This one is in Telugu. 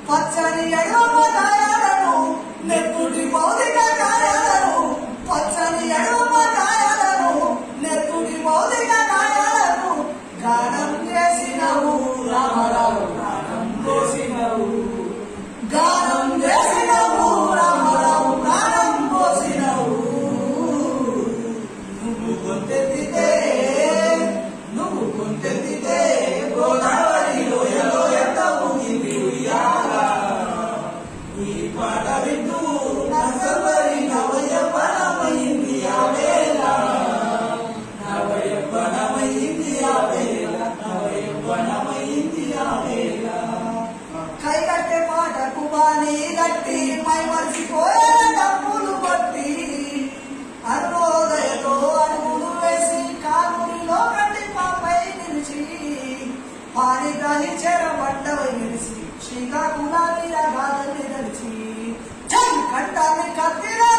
పచ్చని ఎడమదాయాలను నెత్తుటి భౌతిక గాయాలను పచ్చని ఎడమదాయాలను నెత్తుటి భౌతిక గాయాలను గానం చేసినవు రామరావు గానం చేసినవు గానం చేసినవు రామరావు గానం పోసినవు నువ్వు కొంతెత్తితే గోదావరి లోయలో ఎంత ఊగింది ఉయ్యాల ఈ పాట వింటూ నర్సవరి నవయవ్వనమైంది ఆ వేళ నవయవ్వనమైంది ఆ వేళ నవయవ్వనమైంది ఆ వేళ కైగట్టే పాటకు బాని గట్టి మై మర్చిపోయే డబ్బులు కొట్టి అరుణోదయతో అడుగులు వేసి కాకునిలో కట్టి పాపై నిలిచి పారిగాలి చెరబడ్డవై నిలిచి శ్రీకాకుళాన్ని రగాలని నడిచి కంటాన్ని కత్తిరా